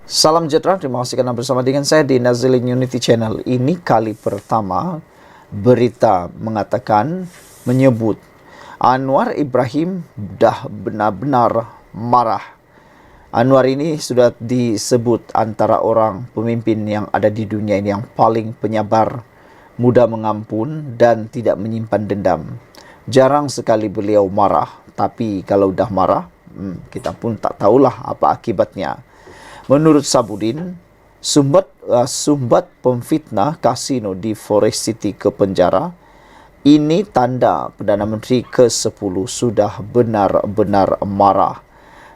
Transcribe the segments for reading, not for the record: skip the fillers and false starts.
Salam sejahtera, terima kasih karena bersama dengan saya di Nazilin Unity Channel. Ini kali pertama berita menyebut Anwar Ibrahim dah benar-benar marah. Anwar ini sudah disebut antara orang pemimpin yang ada di dunia ini yang paling penyabar, mudah mengampun dan tidak menyimpan dendam. Jarang sekali beliau marah, tapi kalau dah marah, kita pun tak tahulah apa akibatnya. Menurut Sabudin, sumbat pemfitnah kasino di Forest City ke penjara. Ini tanda Perdana Menteri ke-10 sudah benar-benar marah.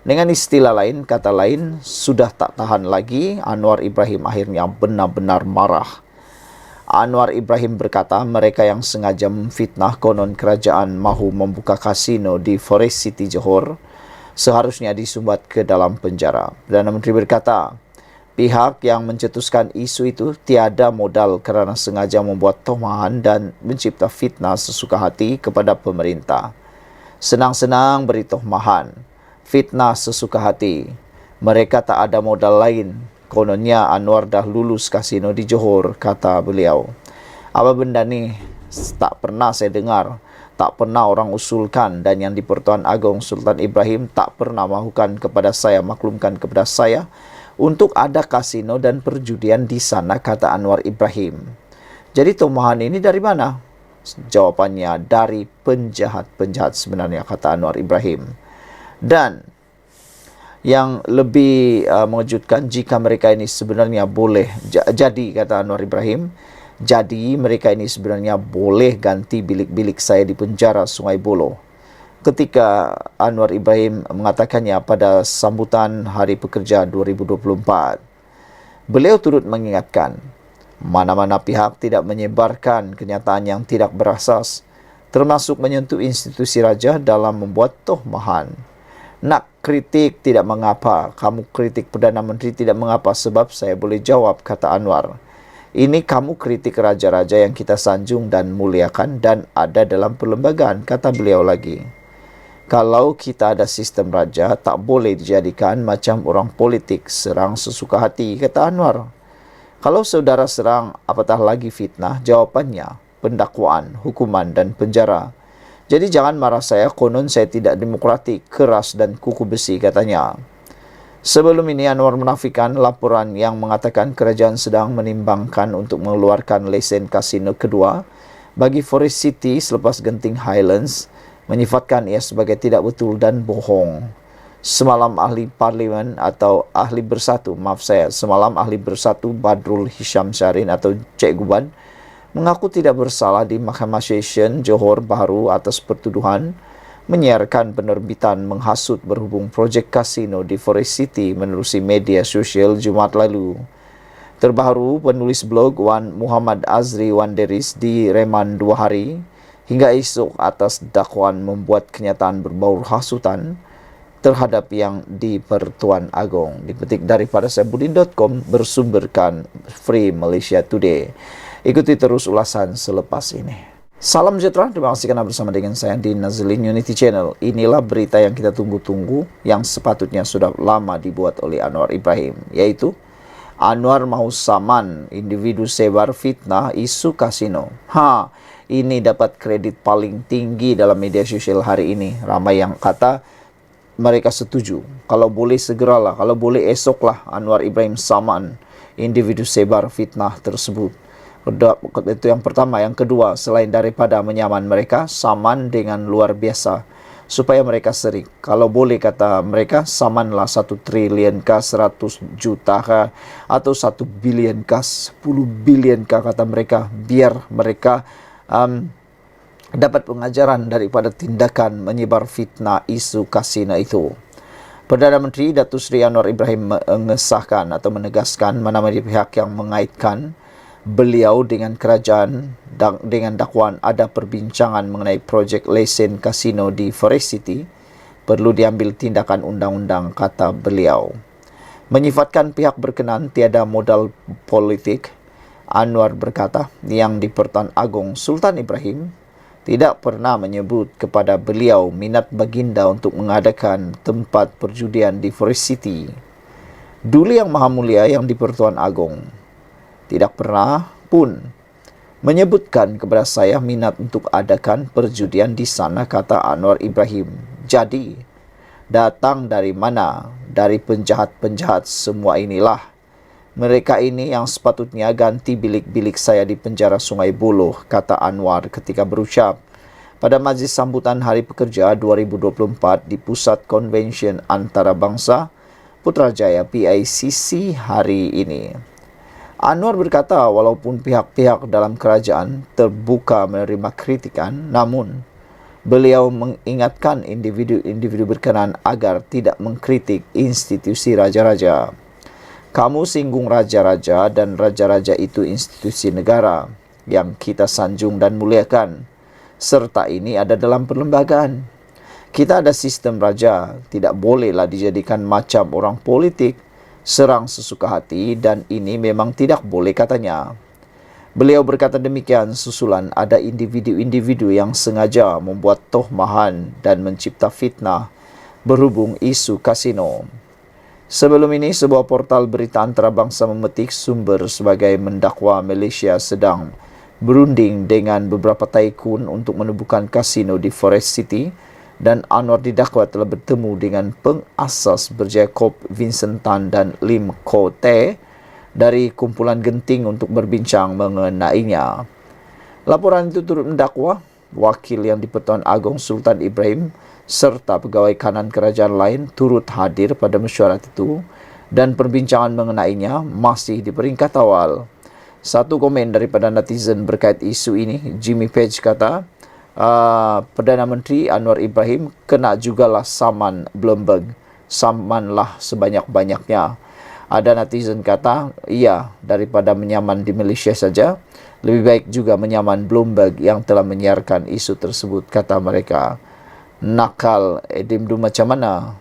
Dengan istilah lain, kata lain, sudah tak tahan lagi, Anwar Ibrahim akhirnya benar-benar marah. Anwar Ibrahim berkata mereka yang sengaja memfitnah konon kerajaan mahu membuka kasino di Forest City Johor seharusnya disumbat ke dalam penjara. Perdana Menteri berkata, pihak yang mencetuskan isu itu tiada modal kerana sengaja membuat tomahan dan mencipta fitnah sesuka hati kepada pemerintah. Senang-senang beri tomahan, fitnah sesuka hati. Mereka tak ada modal lain. Kononnya Anwar dah lulus kasino di Johor, kata beliau. Apa benda ni tak pernah saya dengar. Tak pernah orang usulkan, dan yang di-Pertuan Agong Sultan Ibrahim tak pernah mahukan kepada saya, maklumkan kepada saya untuk ada kasino dan perjudian di sana, kata Anwar Ibrahim. Jadi tomahan ini dari mana? Jawapannya dari penjahat-penjahat sebenarnya, kata Anwar Ibrahim. Dan yang lebih mengejutkan, jika mereka ini sebenarnya boleh jadi, kata Anwar Ibrahim, jadi mereka ini sebenarnya boleh ganti bilik-bilik saya di penjara Sungai Buloh. Ketika Anwar Ibrahim mengatakannya pada sambutan Hari Pekerja 2024, beliau turut mengingatkan, mana-mana pihak tidak menyebarkan kenyataan yang tidak berasas, termasuk menyentuh institusi raja dalam membuat tohmahan. Nak kritik tidak mengapa, kamu kritik Perdana Menteri tidak mengapa sebab saya boleh jawab, kata Anwar. Ini kamu kritik raja-raja yang kita sanjung dan muliakan dan ada dalam perlembagaan, kata beliau lagi. Kalau kita ada sistem raja, tak boleh dijadikan macam orang politik serang sesuka hati, kata Anwar. Kalau saudara serang, apatah lagi fitnah, jawapannya pendakwaan, hukuman dan penjara. Jadi jangan marah saya, konon saya tidak demokratik, keras dan kuku besi, katanya. Sebelum ini Anwar menafikan laporan yang mengatakan kerajaan sedang menimbangkan untuk mengeluarkan lesen kasino kedua bagi Forest City selepas genting Highlands, menyifatkan ia sebagai tidak betul dan bohong. Semalam ahli bersatu Badrul Hisham Syarin atau Cik Guban mengaku tidak bersalah di Mahkamah Session Johor Bahru atas pertuduhan menyiarkan penerbitan menghasut berhubung projek kasino di Forest City menerusi media sosial Jumaat lalu. Terbaru, penulis blog Wan Muhammad Azri Wanderis direman 2 hari hingga esok atas dakwaan membuat kenyataan berbau hasutan terhadap yang di-Pertuan Agong. Dipetik daripada sabudin.com, bersumberkan Free Malaysia Today. Ikuti terus ulasan selepas ini. Salam sejahtera, terima kasih karena bersama dengan saya di Nazilin Unity Channel. Inilah berita yang kita tunggu-tunggu, yang sepatutnya sudah lama dibuat oleh Anwar Ibrahim, yaitu Anwar mahu saman individu sebar fitnah isu kasino. Ini dapat kredit paling tinggi dalam media sosial hari ini. Ramai yang kata mereka setuju. Kalau boleh segeralah, kalau boleh esoklah Anwar Ibrahim saman individu sebar fitnah tersebut. Itu yang pertama. Yang kedua, selain daripada menyaman mereka, saman dengan luar biasa supaya mereka serik. Kalau boleh, kata mereka, samanlah 1 triliun kah, 100 juta kah, atau 1 bilion kah, 10 bilion kah, kata mereka, biar mereka dapat pengajaran daripada tindakan menyebar fitnah isu kasino itu. Perdana Menteri Datuk Seri Anwar Ibrahim mengesahkan atau menegaskan mana-mana pihak yang mengaitkan beliau dengan kerajaan dan dengan dakwaan ada perbincangan mengenai projek lesen kasino di Forest City perlu diambil tindakan undang-undang, kata beliau. Menyifatkan pihak berkenan tiada modal politik, Anwar berkata yang di-Pertuan Agong Sultan Ibrahim tidak pernah menyebut kepada beliau minat baginda untuk mengadakan tempat perjudian di Forest City. Duli Yang Maha Mulia yang di-Pertuan Agong tidak pernah pun menyebutkan kepada saya minat untuk adakan perjudian di sana, kata Anwar Ibrahim. Jadi, datang dari mana? Dari penjahat-penjahat semua inilah. Mereka ini yang sepatutnya ganti bilik-bilik saya di penjara Sungai Buloh, kata Anwar ketika berucap pada majlis sambutan Hari Pekerja 2024 di Pusat Konvensyen Antarabangsa Putrajaya PICC hari ini. Anwar berkata walaupun pihak-pihak dalam kerajaan terbuka menerima kritikan, namun beliau mengingatkan individu-individu berkenan agar tidak mengkritik institusi raja-raja. Kamu singgung raja-raja, dan raja-raja itu institusi negara yang kita sanjung dan muliakan, serta ini ada dalam perlembagaan. Kita ada sistem raja, tidak bolehlah dijadikan macam orang politik, serang sesuka hati, dan ini memang tidak boleh, katanya. Beliau berkata demikian susulan ada individu-individu yang sengaja membuat tohmahan dan mencipta fitnah berhubung isu kasino. Sebelum ini, sebuah portal berita antarabangsa memetik sumber sebagai mendakwa Malaysia sedang berunding dengan beberapa tycoon untuk menubuhkan kasino di Forest City, dan Anwar didakwa telah bertemu dengan pengasas Berjaya Corp Vincent Tan dan Lim Ko Te dari kumpulan genting untuk berbincang mengenainya. Laporan itu turut mendakwa wakil yang di-Pertuan Agong Sultan Ibrahim serta pegawai kanan kerajaan lain turut hadir pada mesyuarat itu, dan perbincangan mengenainya masih di peringkat awal. Satu komen daripada netizen berkait isu ini, Jimmy Page kata, Perdana Menteri Anwar Ibrahim kena jugalah saman Bloomberg. Samanlah sebanyak-banyaknya. Ada netizen kata, iya, daripada menyaman di Malaysia saja, lebih baik juga menyaman Bloomberg yang telah menyiarkan isu tersebut, kata mereka. Nakal, Edimdu macam mana?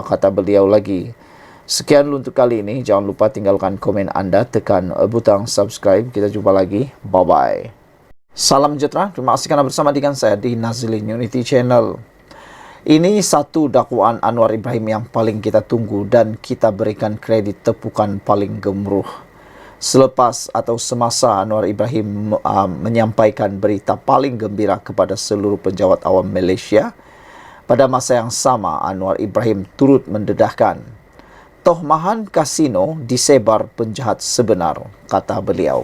Kata beliau lagi. Sekian dulu untuk kali ini. Jangan lupa tinggalkan komen anda, tekan butang subscribe. Kita jumpa lagi. Bye-bye. Salam sejahtera, terima kasih kerana bersama dengan saya di Nazilin Unity Channel. Ini satu dakwaan Anwar Ibrahim yang paling kita tunggu dan kita berikan kredit tepukan paling gemuruh. Selepas atau semasa Anwar Ibrahim menyampaikan berita paling gembira kepada seluruh penjawat awam Malaysia, pada masa yang sama Anwar Ibrahim turut mendedahkan, tohmahan kasino disebar penjahat sebenar, kata beliau.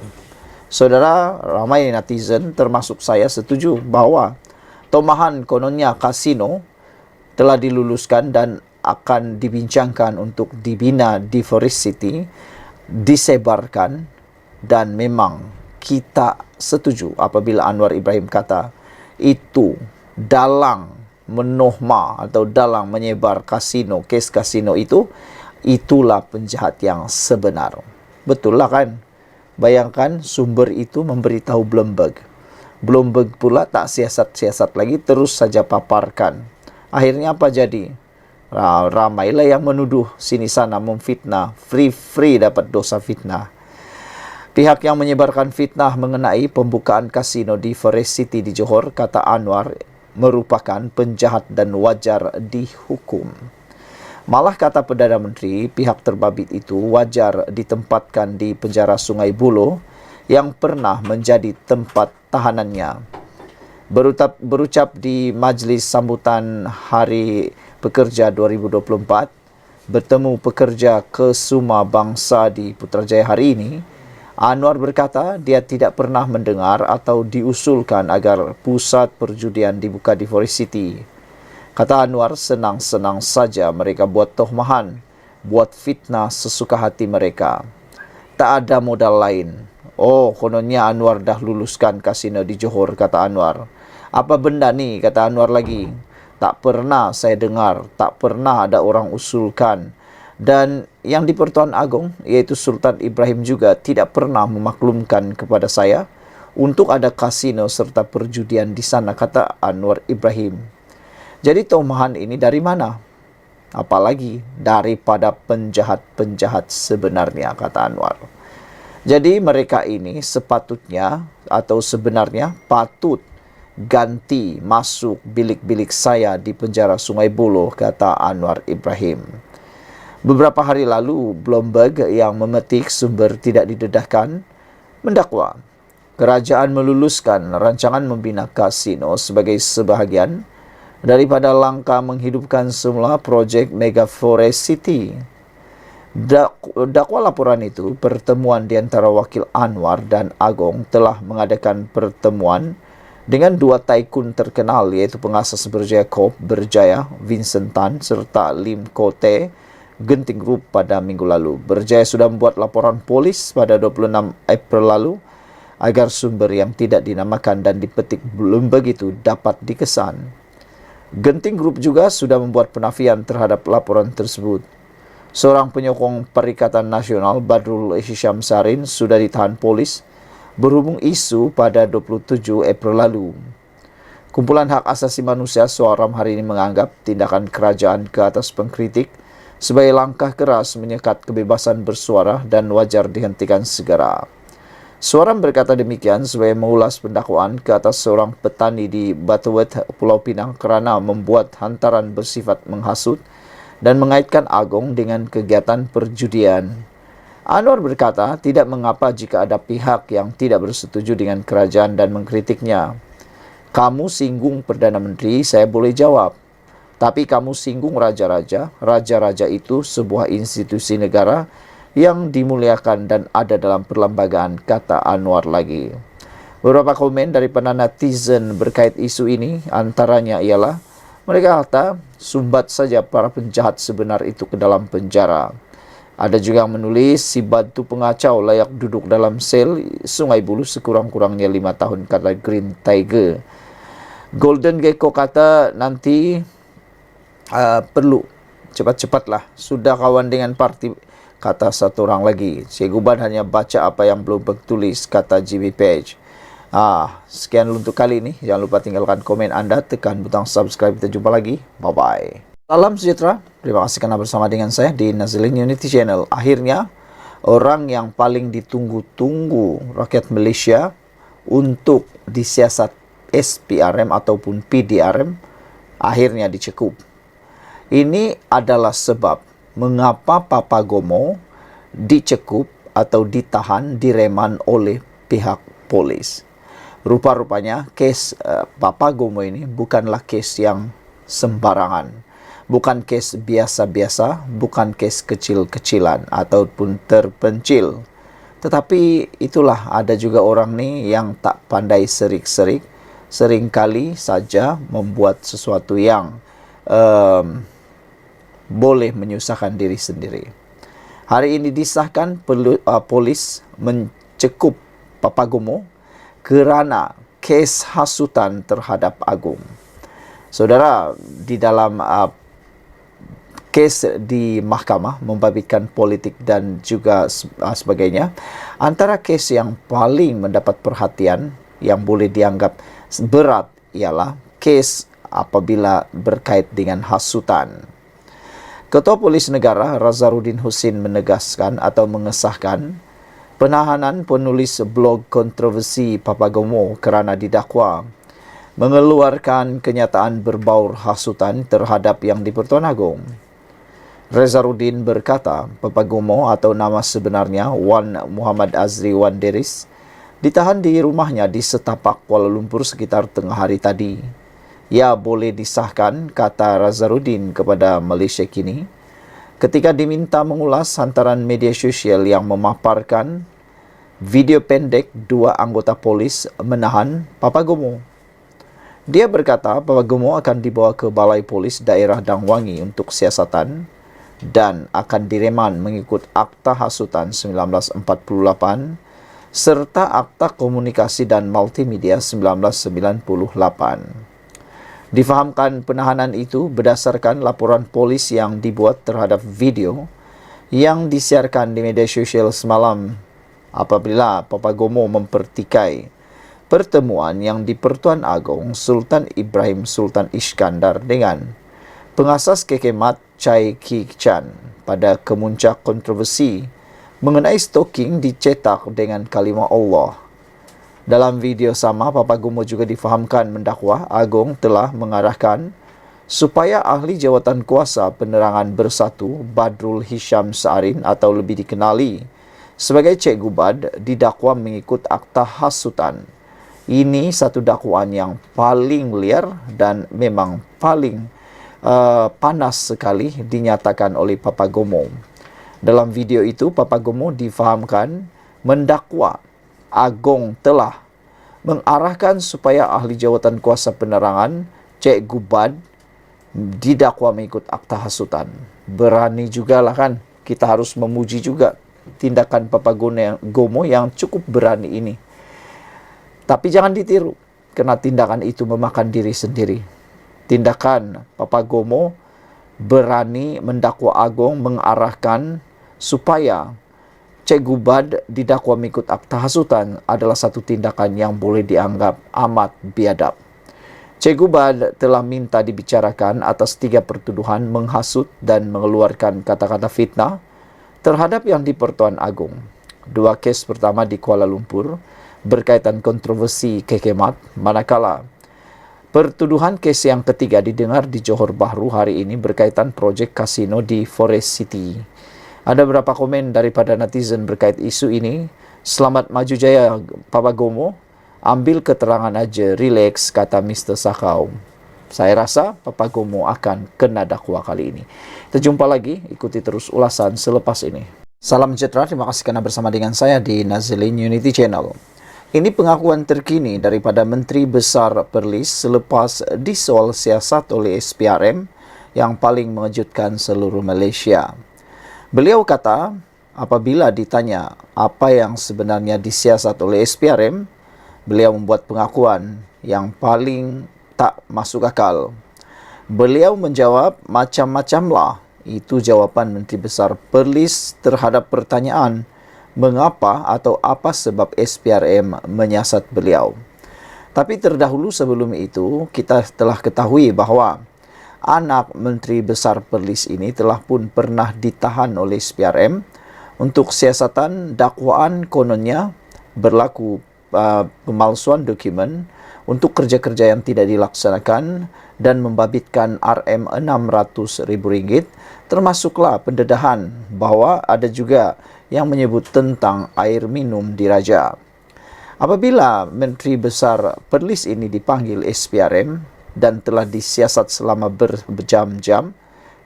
Saudara, ramai netizen termasuk saya setuju bahawa tohmahan kononnya kasino telah diluluskan dan akan dibincangkan untuk dibina di Forest City, disebarkan, dan memang kita setuju apabila Anwar Ibrahim kata itu dalang menohma atau dalang menyebar kasino, kes kasino itu, itulah penjahat yang sebenar. Betul lah kan? Bayangkan sumber itu memberitahu Bloomberg. Bloomberg pula tak siasat-siasat lagi, terus saja paparkan. Akhirnya apa jadi? Ramailah yang menuduh sini sana memfitnah. Free dapat dosa fitnah. Pihak yang menyebarkan fitnah mengenai pembukaan kasino di Forest City di Johor, kata Anwar, merupakan penjahat dan wajar dihukum. Malah kata Perdana Menteri, pihak terbabit itu wajar ditempatkan di penjara Sungai Buloh yang pernah menjadi tempat tahanannya. Berucap di majlis sambutan Hari Pekerja 2024, bertemu pekerja kesuma bangsa di Putrajaya hari ini, Anwar berkata dia tidak pernah mendengar atau diusulkan agar pusat perjudian dibuka di Forest City. Kata Anwar, senang-senang saja mereka buat tohmahan, buat fitnah sesuka hati mereka. Tak ada modal lain. Oh, kononnya Anwar dah luluskan kasino di Johor, kata Anwar. Apa benda ni, kata Anwar lagi. Tak pernah saya dengar, tak pernah ada orang usulkan. Dan yang di-Pertuan Agong, iaitu Sultan Ibrahim juga tidak pernah memaklumkan kepada saya untuk ada kasino serta perjudian di sana, kata Anwar Ibrahim. Jadi tohmahan ini dari mana? Apalagi daripada penjahat-penjahat sebenarnya, kata Anwar. Jadi mereka ini sepatutnya atau sebenarnya patut ganti masuk bilik-bilik saya di penjara Sungai Buloh, kata Anwar Ibrahim. Beberapa hari lalu, Bloomberg yang memetik sumber tidak didedahkan mendakwa kerajaan meluluskan rancangan membina kasino sebagai sebahagian daripada langkah menghidupkan semula projek Mega Forest City. Dakwa laporan itu, pertemuan di antara Wakil Anwar dan Agong telah mengadakan pertemuan dengan dua tycoon terkenal iaitu pengasas Berjaya Corp Berjaya Vincent Tan serta Lim Kote Genting Group pada minggu lalu. Berjaya sudah membuat laporan polis pada 26 April lalu agar sumber yang tidak dinamakan dan dipetik belum begitu dapat dikesan. Genting Group juga sudah membuat penafian terhadap laporan tersebut. Seorang penyokong Perikatan Nasional, Badrul Hisham Sarin, sudah ditahan polis berhubung isu pada 27 April lalu. Kumpulan Hak Asasi Manusia Suaram hari ini menganggap tindakan kerajaan ke atas pengkritik sebagai langkah keras menyekat kebebasan bersuara dan wajar dihentikan segera. Suaram berkata demikian sebagai mengulas pendakwaan ke atas seorang petani di Batuwet, Pulau Pinang kerana membuat hantaran bersifat menghasut dan mengaitkan Agong dengan kegiatan perjudian. Anwar berkata tidak mengapa jika ada pihak yang tidak bersetuju dengan kerajaan dan mengkritiknya. Kamu singgung Perdana Menteri, saya boleh jawab. Tapi kamu singgung raja-raja. Raja-raja itu sebuah institusi negara yang dimuliakan dan ada dalam perlembagaan, kata Anwar lagi. Beberapa komen dari para netizen berkait isu ini, antaranya ialah mereka kata sumbat saja para penjahat sebenar itu ke dalam penjara. Ada juga yang menulis si batu pengacau layak duduk dalam sel Sungai Buloh sekurang-kurangnya 5 tahun, kata Green Tiger. Golden Gecko kata nanti perlu cepat-cepatlah, sudah kawan dengan parti, kata satu orang lagi. Cikgu Ban hanya baca apa yang belum bertulis, kata GB Page. Sekian untuk kali ini. Jangan lupa tinggalkan komen anda, tekan butang subscribe. Kita jumpa lagi. Bye-bye. Salam sejahtera. Terima kasih karena bersama dengan saya di Nazilin Unity Channel. Akhirnya, orang yang paling ditunggu-tunggu rakyat Malaysia untuk disiasat SPRM ataupun PDRM akhirnya dicekup. Ini adalah sebab mengapa Papagomo dicekup atau ditahan, direman oleh pihak polis. Rupa-rupanya kes Papagomo ini bukanlah kes yang sembarangan. Bukan kes biasa-biasa, bukan kes kecil-kecilan ataupun terpencil. Tetapi itulah, ada juga orang ni yang tak pandai serik-serik, seringkali saja membuat sesuatu yang boleh menyusahkan diri sendiri. Hari ini disahkan polis mencekup Papagomo kerana kes hasutan terhadap Agong. Saudara, di dalam kes di mahkamah membabitkan politik dan juga sebagainya, antara kes yang paling mendapat perhatian yang boleh dianggap berat ialah kes apabila berkait dengan hasutan. Ketua Polis Negara Razarudin Husin menegaskan atau mengesahkan penahanan penulis blog kontroversi Papagomo kerana didakwa mengeluarkan kenyataan berbaur hasutan terhadap Yang di-Pertuan Agong. Razarudin berkata Papagomo atau nama sebenarnya Wan Muhammad Azri Wan Deris ditahan di rumahnya di Setapak, Kuala Lumpur sekitar tengah hari tadi. Ya, boleh disahkan, kata Razarudin kepada Malaysia Kini ketika diminta mengulas hantaran media sosial yang memaparkan video pendek dua anggota polis menahan Papagomo. Dia berkata Papagomo akan dibawa ke Balai Polis Daerah Dangwangi untuk siasatan dan akan direman mengikut Akta Hasutan 1948 serta Akta Komunikasi dan Multimedia 1998. Difahamkan penahanan itu berdasarkan laporan polis yang dibuat terhadap video yang disiarkan di media sosial semalam apabila Papagomo mempertikai pertemuan Yang di-Pertuan Agong Sultan Ibrahim Sultan Iskandar dengan pengasas Kekemat Chai Kee Chan pada kemuncak kontroversi mengenai stalking dicetak dengan kalimah Allah. Dalam video sama, Papagomo juga difahamkan mendakwa Agong telah mengarahkan supaya ahli jawatan kuasa penerangan bersatu Badrul Hisham Sa'arin atau lebih dikenali sebagai Cik Gubad didakwa mengikut akta hasutan. Ini satu dakwaan yang paling liar dan memang paling panas sekali dinyatakan oleh Papa Gomo. Dalam video itu, Papa Gomo difahamkan mendakwa Agong telah mengarahkan supaya ahli jawatan kuasa penerangan Cik Gubad didakwa mengikut akta hasutan. Berani jugalah kan, kita harus memuji juga tindakan Papa Gomo yang cukup berani ini. Tapi jangan ditiru, karena tindakan itu memakan diri sendiri. Tindakan Papa Gomo berani mendakwa Agong mengarahkan supaya Cik Gubad didakwa mengikut akta hasutan adalah satu tindakan yang boleh dianggap amat biadab. Cik Gubad telah minta dibicarakan atas 3 pertuduhan menghasut dan mengeluarkan kata-kata fitnah terhadap Yang di-Pertuan Agong. 2 kes pertama di Kuala Lumpur berkaitan kontroversi kekemat, manakala pertuduhan kes yang ketiga didengar di Johor Bahru hari ini berkaitan projek kasino di Forest City. Ada beberapa komen daripada netizen berkait isu ini. Selamat maju jaya Papa Gomo. Ambil keterangan aja, relax, kata Mr. Sakau. Saya rasa Papa Gomo akan kena dakwa kali ini. Kita jumpa lagi, ikuti terus ulasan selepas ini. Salam sejahtera, terima kasih karena bersama dengan saya di Nazilin Unity Channel. Ini pengakuan terkini daripada Menteri Besar Perlis selepas disoal siasat oleh SPRM yang paling mengejutkan seluruh Malaysia. Beliau kata, apabila ditanya apa yang sebenarnya disiasat oleh SPRM, beliau membuat pengakuan yang paling tak masuk akal. Beliau menjawab, macam-macamlah. Itu jawapan Menteri Besar Perlis terhadap pertanyaan mengapa atau apa sebab SPRM menyiasat beliau. Tapi terdahulu sebelum itu, kita telah ketahui bahawa anak Menteri Besar Perlis ini telah pun pernah ditahan oleh SPRM untuk siasatan dakwaan kononnya berlaku pemalsuan dokumen untuk kerja-kerja yang tidak dilaksanakan dan membabitkan RM600,000, termasuklah pendedahan bahawa ada juga yang menyebut tentang air minum diraja. Apabila Menteri Besar Perlis ini dipanggil SPRM dan telah disiasat selama berjam-jam,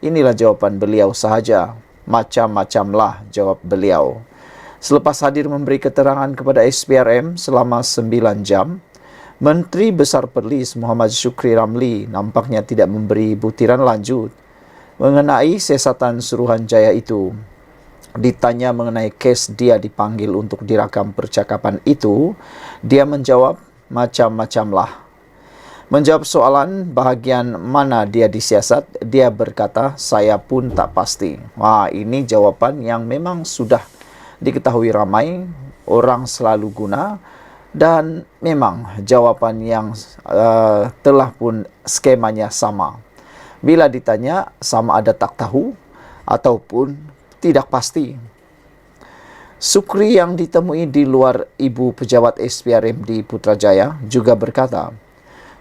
inilah jawapan beliau sahaja. Macam-macamlah, jawab beliau. Selepas hadir memberi keterangan kepada SPRM selama 9 jam, Menteri Besar Perlis Muhammad Shukri Ramli nampaknya tidak memberi butiran lanjut mengenai siasatan Suruhanjaya itu. Ditanya mengenai kes dia dipanggil untuk dirakam percakapan itu, dia menjawab macam-macamlah. Menjawab soalan bahagian mana dia disiasat, dia berkata, saya pun tak pasti. Wah, ini jawapan yang memang sudah diketahui ramai, orang selalu guna, dan memang jawapan yang telah pun skemanya sama. Bila ditanya, sama ada tak tahu ataupun tidak pasti. Sukri yang ditemui di luar ibu pejabat SPRM di Putrajaya juga berkata,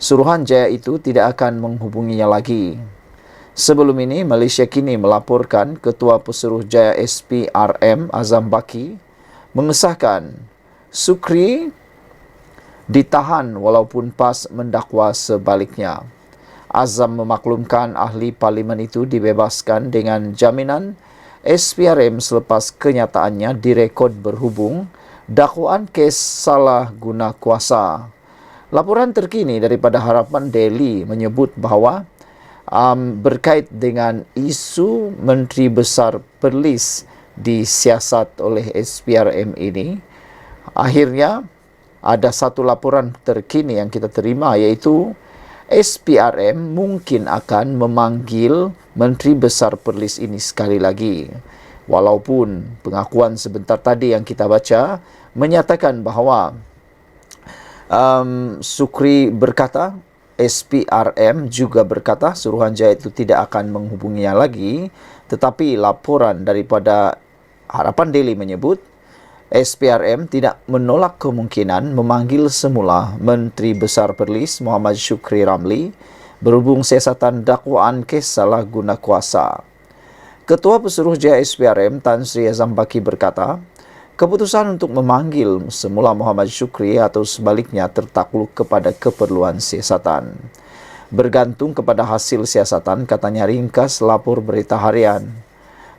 Suruhanjaya itu tidak akan menghubunginya lagi. Sebelum ini, Malaysia kini melaporkan Ketua Pesuruhjaya SPRM Azam Baki mengesahkan Sukri ditahan walaupun PAS mendakwa sebaliknya. Azam memaklumkan ahli parlimen itu dibebaskan dengan jaminan SPRM selepas kenyataannya direkod berhubung dakwaan kes salah guna kuasa. Laporan terkini daripada Harapan Daily menyebut bahawa berkait dengan isu Menteri Besar Perlis disiasat oleh SPRM ini, akhirnya ada satu laporan terkini yang kita terima, iaitu SPRM mungkin akan memanggil Menteri Besar Perlis ini sekali lagi. Walaupun pengakuan sebentar tadi yang kita baca menyatakan bahawa Sukri berkata, SPRM juga berkata Suruhanjaya itu tidak akan menghubunginya lagi, tetapi laporan daripada Harapan Daily menyebut SPRM tidak menolak kemungkinan memanggil semula Menteri Besar Perlis Muhammad Shukri Ramli berhubung siasatan dakwaan kes salah guna kuasa. Ketua Pesuruhjaya SPRM Tan Sri Azam Baki berkata, keputusan untuk memanggil semula Muhammad Syukri atau sebaliknya tertakluk kepada keperluan siasatan. Bergantung kepada hasil siasatan, katanya ringkas lapor berita harian.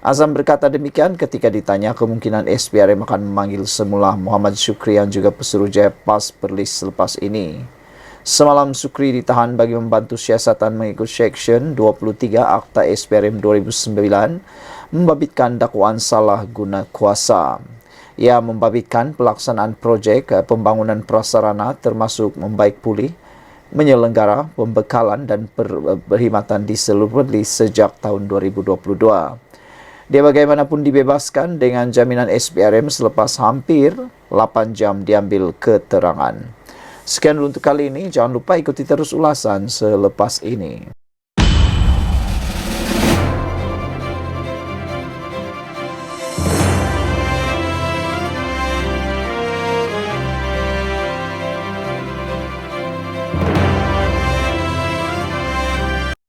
Azam berkata demikian ketika ditanya kemungkinan SPRM akan memanggil semula Muhammad Syukri yang juga Pesuruhjaya PAS Perlis selepas ini. Semalam Syukri ditahan bagi membantu siasatan mengikut Seksyen 23 Akta SPRM 2009 membabitkan dakwaan salah guna kuasa. Ia membabitkan pelaksanaan projek pembangunan prasarana termasuk membaik pulih, menyelenggara, pembekalan dan perkhidmatan di seluruh Perlis sejak tahun 2022. Dia bagaimanapun dibebaskan dengan jaminan SPRM selepas hampir 8 jam diambil keterangan. Sekian dulu untuk kali ini. Jangan lupa ikuti terus ulasan selepas ini.